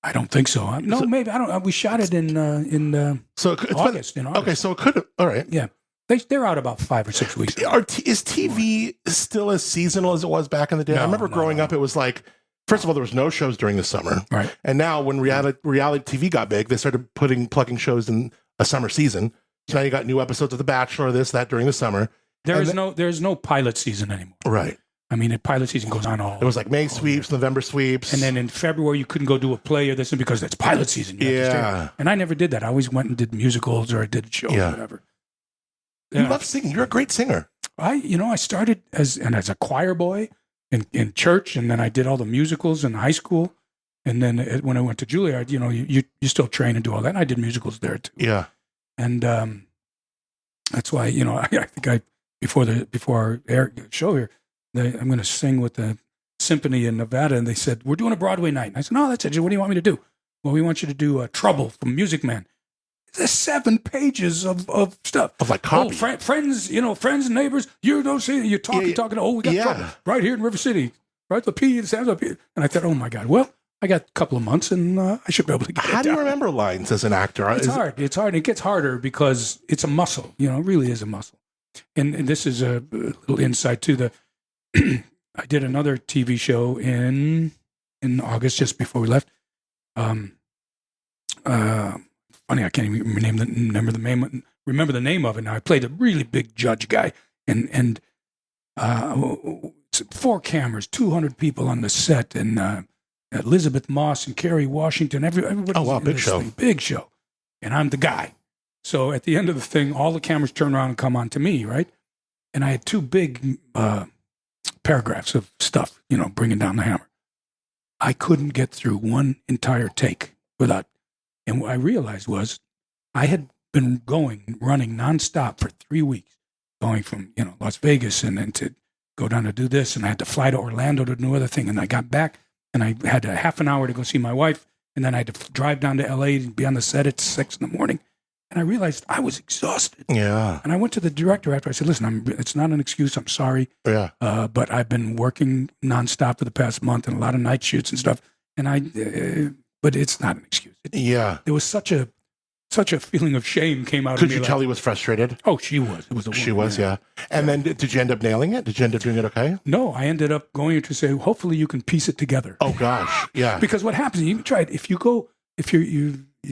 I don't think so. No, maybe I don't. We shot it in So it's been- August. In August. okay. So it could have, all right. Yeah, they're out about 5 or 6 weeks. Is TV still as seasonal as it was back in the day? I No, remember no, growing no. up, it was like, first of all, there was no shows during the summer. Right. And now when reality TV got big, they started plugging shows in a summer season. So now you got new episodes of The Bachelor, this, that during the summer. There's no pilot season anymore. Right. I mean, the pilot season goes on all. It was like May sweeps, November sweeps. And then in February, you couldn't go do a play or this because it's pilot season. You have to Yeah. stay. And I never did that. I always went and did musicals or I did shows Yeah. or whatever. You Yeah. love singing. You're a great singer. I started as a choir boy in church, and then I did all the musicals in high school. And then when I went to Juilliard, you still train and do all that. And I did musicals there too. Yeah. And that's why I think before our show here, I'm going to sing with the symphony in Nevada, and they said we're doing a Broadway night. And I said, no, that's it. What do you want me to do? Well, we want you to do Trouble from Music Man. There's 7 pages of stuff. Of like copy. Oh, friends, friends and neighbors. You don't see it. You're talking. Oh, we got trouble right here in River City. Right, the P and Sam's up here. And I thought, oh my God. Well, I got a couple of months, and I should be able to get How it do you down. remember lines as an actor? It's hard. It's hard. It gets harder because it's a muscle. It really is a muscle. And this is a little insight to the. I did another TV show in August, just before we left. Funny, I can't even remember the name of it now. I played a really big judge guy, and 4 cameras, 200 people on the set, and Elizabeth Moss and Kerry Washington. Everybody. Oh wow, big show. Big show, and I'm the guy. So at the end of the thing, all the cameras turn around and come on to me, right? And I had 2 big paragraphs of stuff, bringing down the hammer. I couldn't get through one entire take without. And what I realized was I had been running nonstop for 3 weeks, going from, Las Vegas and then to go down to do this. And I had to fly to Orlando to do another thing. And I got back and I had a half an hour to go see my wife. And then I had to drive down to LA and be on the set at 6 in the morning. And I realized I was exhausted. Yeah. And I went to the director after. I said, listen, it's not an excuse. I'm sorry. Yeah. But I've been working nonstop for the past month and a lot of night shoots and stuff. And but it's not an excuse. Yeah. There was such a feeling of shame came out Could of me. you tell he was frustrated? Oh, she was. It was a woman. She was, yeah. And then did you end up nailing it? Did you end up doing it okay? No, I ended up going to say, hopefully you can piece it together. Oh gosh. Yeah. Because what happens, you can try it. If you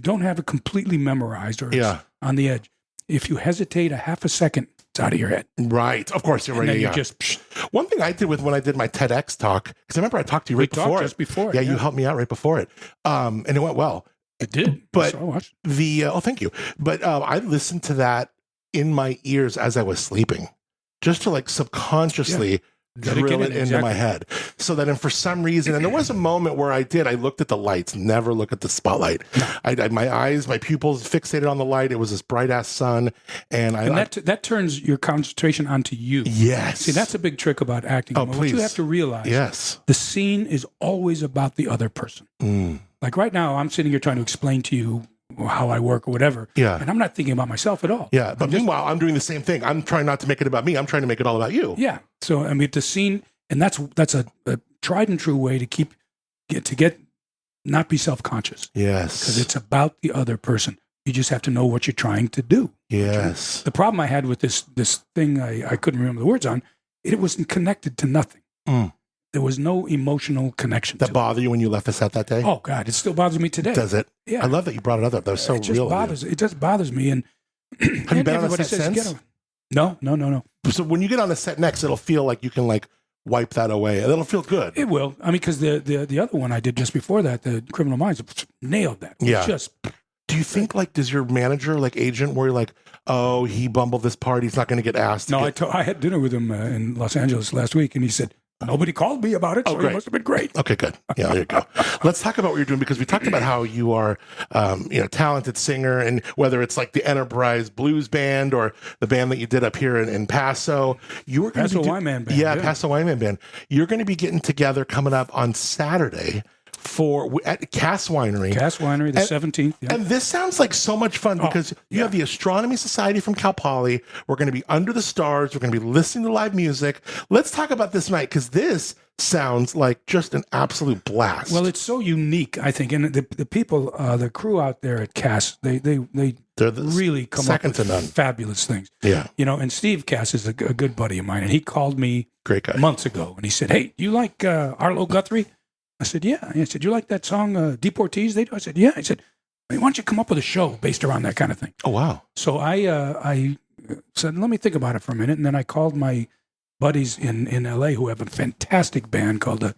don't have it completely memorized or it's on the edge, if you hesitate a half a second, it's out of your head. Right. Of course, you're And right. then Yeah. you just, One thing I did when I did my TEDx talk, because I remember I talked to you right before it. just before it, Yeah, you helped me out right before it. And it went well. it did. But So I watched. thank you. But I listened to that in my ears as I was sleeping, just to like subconsciously Let it drill get it in, into my exactly. head. So that, and for some reason, and there was a moment where I looked at the lights, never look at the spotlight. My eyes, my pupils fixated on the light. It was this bright ass sun. And that turns your concentration onto you. yes. See, that's a big trick about acting. Oh, What please. you have to realize, Yes. the scene is always about the other person. Mm. Like right now, I'm sitting here trying to explain to you how I work or whatever. Yeah. And I'm not thinking about myself at all. Yeah. But meanwhile, I'm doing the same thing. I'm trying not to make it about me. I'm trying to make it all about you. Yeah. So, I mean, the scene, and that's a tried and true way to not be self-conscious, Yes. because it's about the other person. You just have to know what you're trying to do. Yes. The problem I had with this thing, I couldn't remember the words on, it wasn't connected to nothing. Mm. There was no emotional connection That to bother you when you left the set that day? it. Oh, God, it still bothers me today. Does it? Yeah. I love that you brought it up. That was so it just real. bothers. It just bothers me. And Have you been on a set since? No. So when you get on the set next, it'll feel like you can like wipe that away. It'll feel good. It will. I mean, because the other one I did just before that, the Criminal Minds, nailed that. It was Yeah. just Do you think like, does your manager, like agent, worry like, oh, he bumbled this part, he's not going to get asked? no. I had dinner with him in Los Angeles last week, and he said, nobody called me about it, so great. it must have been great. Okay, good. Yeah, there you go. Let's talk about what you're doing, because we talked about how you are, talented singer, and whether it's like the Enterprise Blues Band or the band that you did up here in Paso, you were going to Paso Wyman Band. Yeah, Paso Wyman Band. You're going to be getting together coming up on Saturday at CASS Winery. CASS Winery, the 17th. Yeah. And this sounds like so much fun, because you have the Astronomy Society from Cal Poly. We're going to be under the stars. We're going to be listening to live music. Let's talk about this night, because this sounds like just an absolute blast. Well, it's so unique, I think. And the people, the crew out there at CASS, they're really come up second to none. with fabulous things. Yeah. And Steve Cass is a good buddy of mine, and he called me Great guy. months ago, and he said, "Hey, do you like Arlo Guthrie?" I said, "Yeah." And he said, "You like that song Deportees they do?" I said, "Yeah." He said, "Why don't you come up with a show based around that kind of thing?" Oh, wow. So I said, "Let me think about it for a minute," and then I called my buddies in L.A. who have a fantastic band called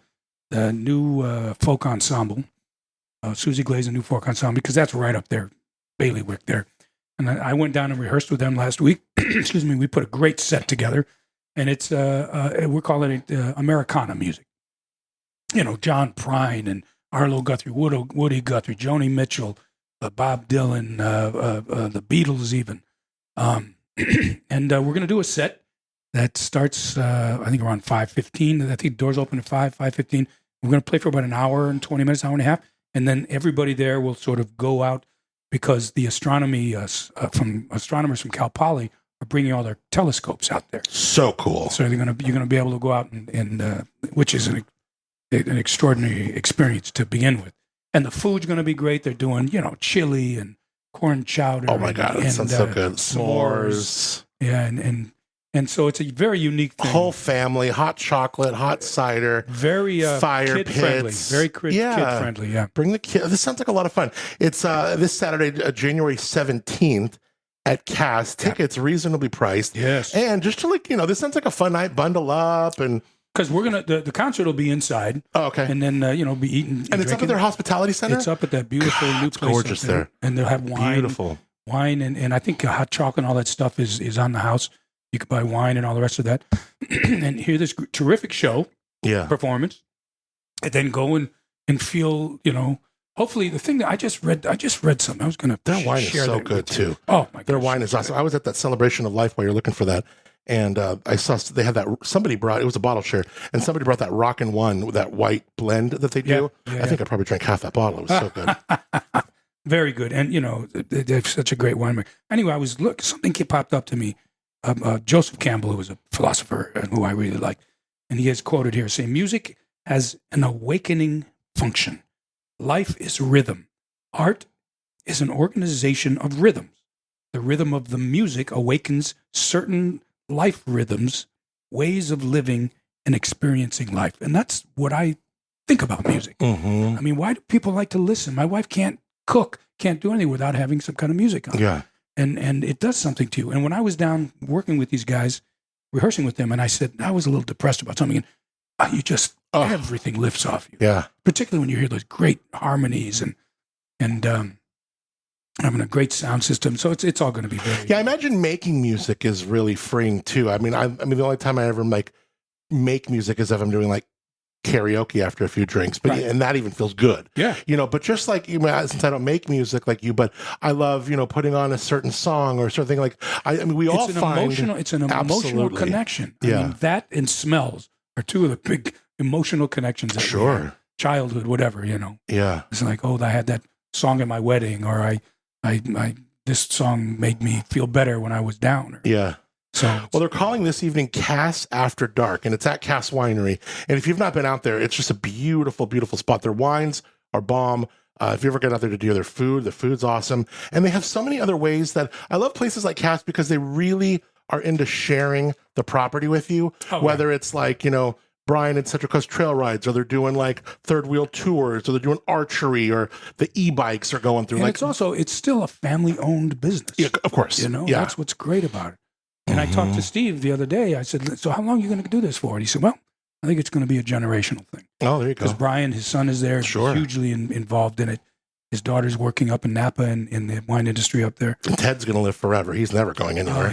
the New Folk Ensemble, Susie Glaze and New Folk Ensemble, because that's right up there, bailiwick there. And I went down and rehearsed with them last week. Excuse me. We put a great set together, and it's we're calling it Americana music. John Prine and Arlo Guthrie, Woody Guthrie, Joni Mitchell, Bob Dylan, the Beatles even. And we're going to do a set that starts, I think, around 5:15. I think the doors open at 5:15. We're going to play for about an hour and 20 minutes, hour and a half. And then everybody there will sort of go out, because the astronomers from Cal Poly are bringing all their telescopes out there. So cool. So you're going to be able to go out and which is an extraordinary experience to begin with. And the food's going to be great. They're doing, chili and corn chowder. Oh my God, that sounds so good. S'mores. Yeah, and so it's a very unique thing. Whole family, hot chocolate, hot cider, very fire kid pits. friendly, very kid friendly. Yeah, bring the kid. This sounds like a lot of fun. It's this Saturday, January 17th at CASS. Tickets reasonably priced. Yes, and just to this sounds like a fun night. Bundle up, and because we're gonna the concert will be inside. Oh, okay, and then be eating. And it's up at their hospitality center. It's up at that beautiful new place. Gorgeous there, and they'll have wine. Beautiful wine, and I think hot chocolate and all that stuff is on the house. You can buy wine and all the rest of that, and hear this terrific show, performance, and then go and feel, hopefully the thing that I just read something. I was going to their wine is so good too. Oh my god, their wine is awesome. I was at that celebration of life while you're looking for that, and I saw they had that. Somebody brought, it was a bottle share, and somebody brought that Rockin' One, that white blend that they do. I think I probably drank half that bottle. It was so good. Very good, and they're such a great winemaker. Anyway, something popped up to me. Joseph Campbell, who was a philosopher and who I really like, and he has quoted here saying, "Music has an awakening function. Life is rhythm. Art is an organization of rhythms. The rhythm of the music awakens certain life rhythms, ways of living and experiencing life." And that's what I think about music. Mm-hmm. I mean, why do people like to listen? My wife can't cook, can't do anything without having some kind of music on. Yeah. And it does something to you. And when I was down working with these guys, rehearsing with them, and I said, I was a little depressed about something, and everything lifts off you. Yeah. Particularly when you hear those great harmonies and having a great sound system. So it's all going to be very... Yeah, I imagine making music is really freeing too. I mean, the only time I ever make music is if I'm doing karaoke after a few drinks, but and that even feels good. Yeah. But just since I don't make music like you, but I love, putting on a certain song or certain thing. We all find it's an emotional connection. I mean, that and smells are two of the big emotional connections that we have. Childhood, whatever, Yeah. It's like, I had that song at my wedding, or this song made me feel better when I was down. Yeah. So, well, they're calling this evening CASS After Dark, and it's at CASS Winery. And if you've not been out there, it's just a beautiful, beautiful spot. Their wines are bomb. If you ever get out there to do their food, the food's awesome. And they have so many other ways that I love places like CASS, because they really are into sharing the property with you, whether it's Brian and Central Coast Trail Rides, or they're doing third wheel tours, or they're doing archery, or the e-bikes are going through. And it's still a family owned business. Yeah, of course. That's what's great about it. And I talked to Steve the other day. I said, "So how long are you going to do this for?" And he said, "Well, I think it's going to be a generational thing." Oh, there you go. Because Brian, his son, is there, hugely involved in it. His daughter's working up in Napa and in the wine industry up there. And Ted's going to live forever. He's never going anywhere.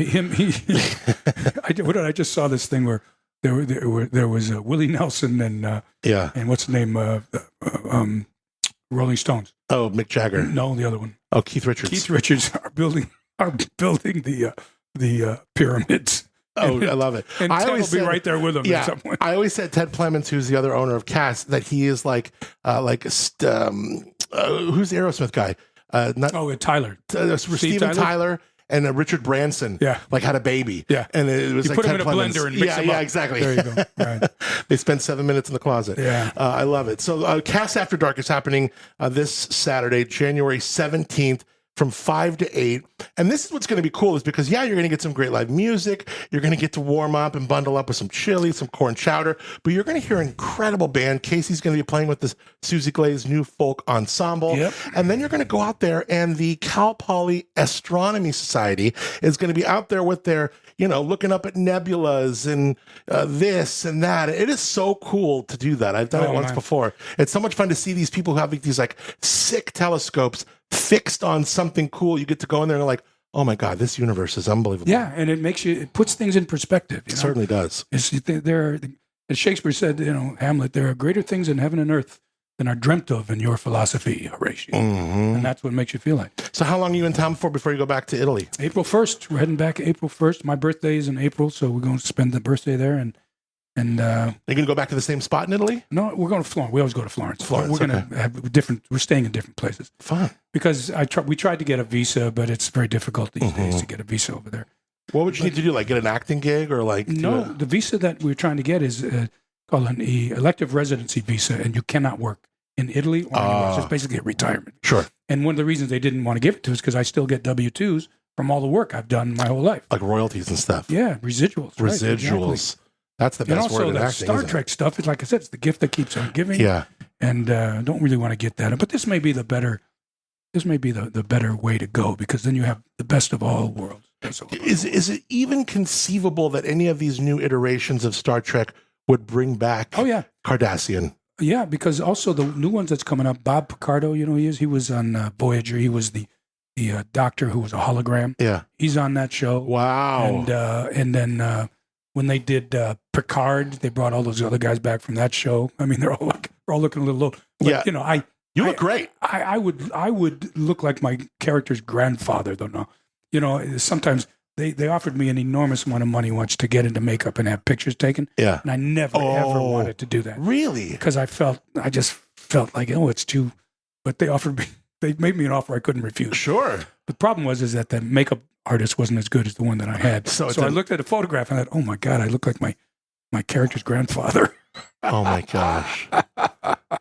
I just saw this thing where there was Willie Nelson and what's the name? Rolling Stones. Oh, Mick Jagger. No, the other one. Oh, Keith Richards. Keith Richards are building the pyramids. Oh, I love it. And Ted will be right there with him at some point. I always said Ted Plemons, who's the other owner of CASS, that he is who's the Aerosmith guy? Tyler. Steven Tyler and Richard Branson. Yeah. Had a baby. Yeah. And it was you like put Ted them in a Plemons. blender and mix them up. Yeah, exactly. There you go. Right. They spent 7 minutes in the closet. Yeah. I love it. So CASS After Dark is happening this Saturday, January 17th. From 5 to 8. And this is what's going to be cool is because, you're going to get some great live music. You're going to get to warm up and bundle up with some chili, some corn chowder. But you're going to hear an incredible band. Casey's going to be playing with this Susie Glaze new folk ensemble. Yep. And then you're going to go out there and the Cal Poly Astronomy Society is going to be out there with their, looking up at nebulas and this and that. It is so cool to do that. I've done it once before. It's so much fun to see these people who have these sick telescopes fixed on something cool. You get to go in there and like, oh my God, this universe is unbelievable. Yeah, and it puts things in perspective. It certainly does. As Shakespeare said, Hamlet, there are greater things in heaven and earth than are dreamt of in your philosophy, Horatio. Mm-hmm. And that's what makes you feel like. So how long are you in town for before you go back to Italy? April 1st. We're heading back April 1st. My birthday is in April, so we're going to spend the birthday there. And you're going to go back to the same spot in Italy? No, we're going to Florence. We always go to Florence. We're going to have we're staying in different places. Fun. Because we tried to get a visa, but it's very difficult these days to get a visa over there. What would you need to do? Get an acting gig or No, the visa that we're trying to get is called an elective residency visa, and you cannot work in Italy or anywhere else. It's basically a retirement. Sure. And one of the reasons they didn't want to give it to us because I still get W-2s from all the work I've done my whole life. Like royalties and stuff. Yeah, residuals. Residuals. Right, exactly. That's the best word in acting. And also the Star Trek stuff is, like I said, it's the gift that keeps on giving. Yeah. And don't really want to get that. But this may be the better way to go because then you have the best of all worlds. Is it even conceivable that any of these new iterations of Star Trek would bring back Cardassian? Yeah, because also the new ones that's coming up, Bob Picardo, he was on Voyager. He was the doctor who was a hologram. Yeah. He's on that show. Wow. And then when they did Picard, they brought all those other guys back from that show. I mean, they're all looking a little low. But, you look great. I would look like my character's grandfather, though. No, sometimes they offered me an enormous amount of money once to get into makeup and have pictures taken. Yeah, and I never ever wanted to do that. Really? Because I just felt like it's too. But they made me an offer I couldn't refuse. Sure. The problem is that the makeup artist wasn't as good as the one that I had. So I looked at a photograph and I thought, oh my God, I look like my character's grandfather. Oh my gosh.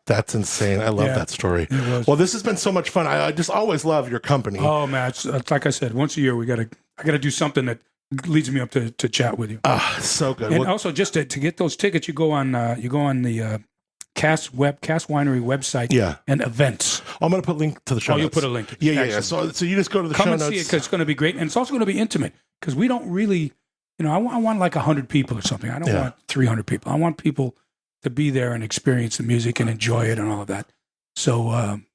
That's insane. I love that story. Well, this has been so much fun. I just always love your company. Oh man, it's like I said, once a year I gotta do something that leads me up to chat with you. So good. And also just to get those tickets, you go on the CASS Winery website and events. I'm going to put a link to the show notes. You'll put a link. Yeah. So you just go to the show notes. Come and see it because it's going to be great. And it's also going to be intimate because we don't really, I want like 100 people or something. I don't want 300 people. I want people to be there and experience the music and enjoy it and all of that. So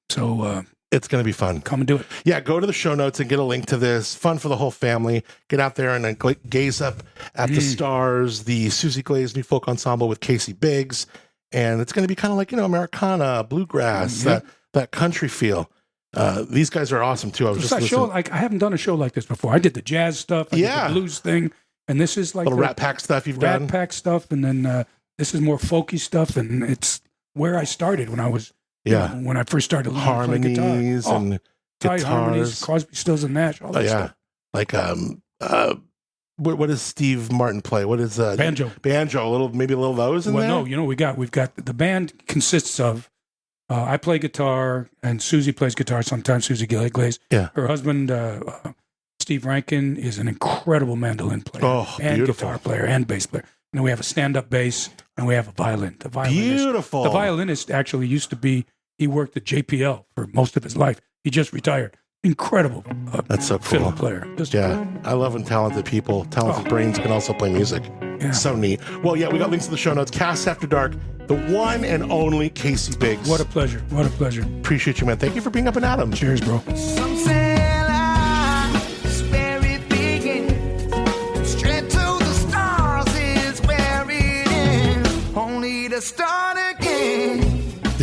it's going to be fun. Come and do it. Yeah, go to the show notes and get a link to this. Fun for the whole family. Get out there and gaze up at the stars, the Susie Glaze New Folk Ensemble with Casey Biggs. And it's going to be kind of like, Americana, bluegrass, that country feel. These guys are awesome, too. I was just listening. I haven't done a show like this before. I did the jazz stuff. I did the blues thing. And this is like little Rat Pack stuff you've done. Rat Pack stuff. And then this is more folky stuff. And it's where I started when I was, when I first started learning harmonies to play guitar. And guitars. Harmonies, Crosby, Stills, and Nash, all that stuff. Like, what does Steve Martin play? What is banjo? Maybe a little of those in there. Well, no, we've got the band consists of I play guitar and Susie plays guitar sometimes. Susie Glaze. Yeah. Her husband Steve Rankin is an incredible mandolin player and guitar player and bass player. And then we have a stand-up bass and we have a violin. The violinist actually used to be. He worked at JPL for most of his life. He just retired. Incredible. That's so cool. Fiddle player. I love when talented brains can also play music. Yeah. So neat. Well, we got links to the show notes. CASS After Dark, the one and only Casey Biggs. What a pleasure. Appreciate you, man. Thank you for being Up and Adam. Cheers, bro. Some say life's where it begins. Straight to the stars is where it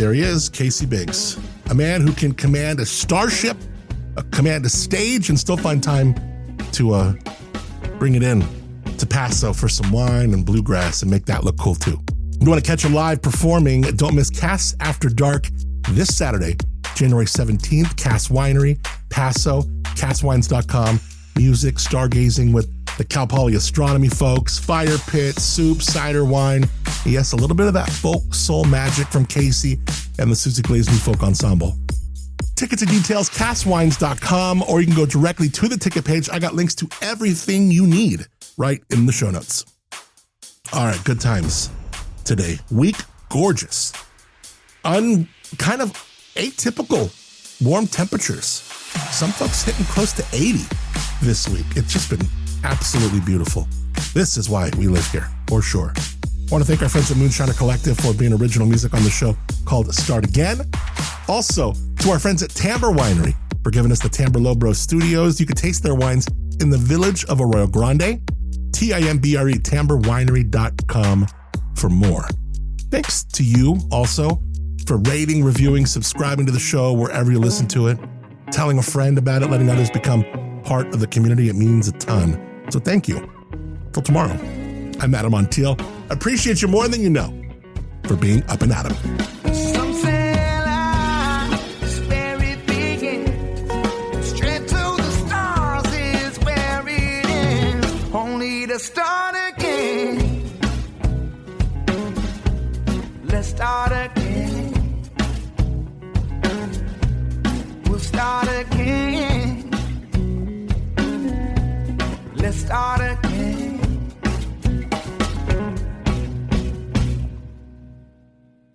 there he is, Casey Biggs, a man who can command a starship, command a stage, and still find time to bring it in to Paso for some wine and bluegrass and make that look cool too. If you want to catch him live performing, don't miss CASS After Dark this Saturday, January 17th, CASS Winery, Paso, CASSWines.com, music, stargazing with the Cal Poly astronomy folks, fire pit, soup, cider, wine. Yes, a little bit of that folk soul magic from Casey and the Susie Glaze New Folk Ensemble. Tickets and details, CASSWines.com, or you can go directly to the ticket page. I got links to everything you need right in the show notes. All right, good times today. Week, gorgeous. Kind of atypical warm temperatures. Some folks hitting close to 80 this week. It's just been absolutely beautiful. This is why we live here, for sure. I want to thank our friends at Moonshiner Collective for being original music on the show called Start Again. Also, to our friends at Tamber Winery for giving us the Tamber Lobro Studios. You can taste their wines in the village of Arroyo Grande. TIMBRE, tamberwinery.com for more. Thanks to you also for rating, reviewing, subscribing to the show wherever you listen to it, telling a friend about it, letting others become part of the community. It means a ton. So thank you. Till tomorrow, I'm Adam Montiel. Appreciate you more than you know for being Up and Adam. Some say life is where it begins. Straight to the stars is where it ends. Only to start again. Let's start again. We'll start again. Let's start again.